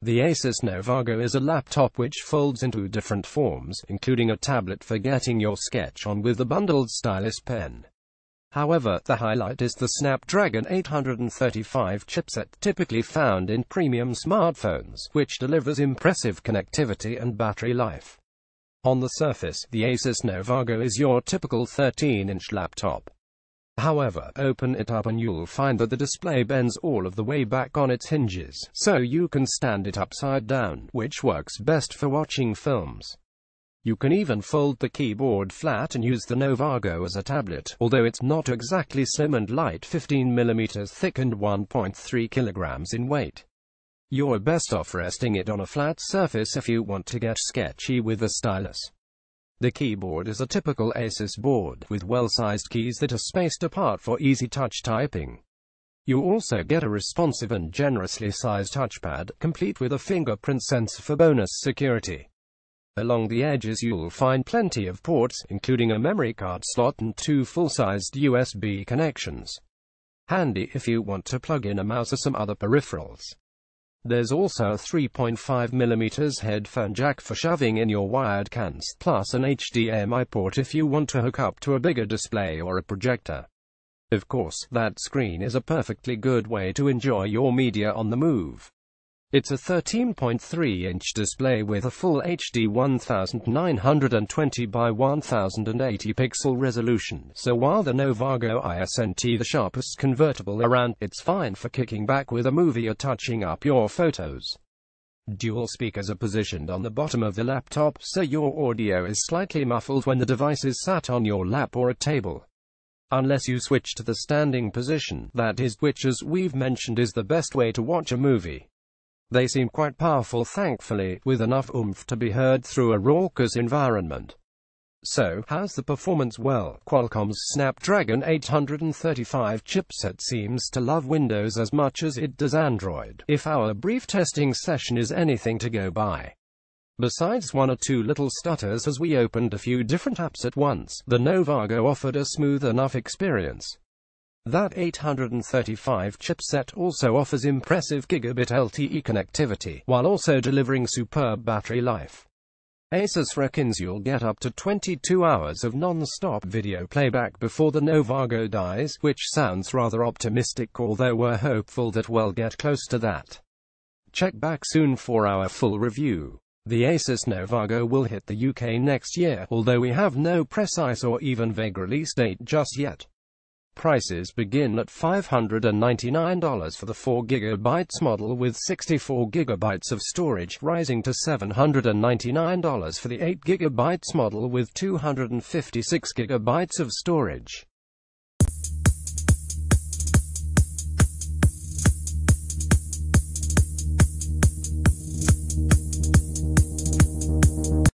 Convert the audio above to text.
The Asus NovaGo is a laptop which folds into different forms, including a tablet for getting your sketch on with a bundled stylus pen. However, the highlight is the Snapdragon 835 chipset typically found in premium smartphones, which delivers impressive connectivity and battery life. On the surface, the Asus NovaGo is your typical 13-inch laptop. However, open it up and you'll find that the display bends all of the way back on its hinges, so you can stand it upside down, which works best for watching films. You can even fold the keyboard flat and use the NovaGo as a tablet, although it's not exactly slim and light, 15mm thick and 1.3 kilograms in weight. You're best off resting it on a flat surface if you want to get sketchy with a stylus. The keyboard is a typical Asus board, with well-sized keys that are spaced apart for easy touch typing. You also get a responsive and generously sized touchpad, complete with a fingerprint sensor for bonus security. Along the edges you'll find plenty of ports, including a memory card slot and 2 full-sized USB connections. Handy if you want to plug in a mouse or some other peripherals. There's also a 3.5mm headphone jack for shoving in your wired cans, plus an HDMI port if you want to hook up to a bigger display or a projector. Of course, that screen is a perfectly good way to enjoy your media on the move. It's a 13.3-inch display with a full HD 1920 by 1080 pixel resolution, so while the NovaGo isn't the sharpest convertible around, it's fine for kicking back with a movie or touching up your photos. Dual speakers are positioned on the bottom of the laptop, so your audio is slightly muffled when the device is sat on your lap or a table. Unless you switch to the standing position, that is, which as we've mentioned is the best way to watch a movie. They seem quite powerful, thankfully, with enough oomph to be heard through a raucous environment. So, how's the performance? Well, Qualcomm's Snapdragon 835 chipset seems to love Windows as much as it does Android, if our brief testing session is anything to go by. Besides one or two little stutters as we opened a few different apps at once, the NovaGo offered a smooth enough experience. That 835 chipset also offers impressive gigabit LTE connectivity, while also delivering superb battery life. Asus reckons you'll get up to 22 hours of non-stop video playback before the NovaGo dies, which sounds rather optimistic, although we're hopeful that we'll get close to that. Check back soon for our full review. The Asus NovaGo will hit the UK next year, although we have no precise or even vague release date just yet. Prices begin at $599 for the 4GB model with 64GB of storage, rising to $799 for the 8GB model with 256GB of storage.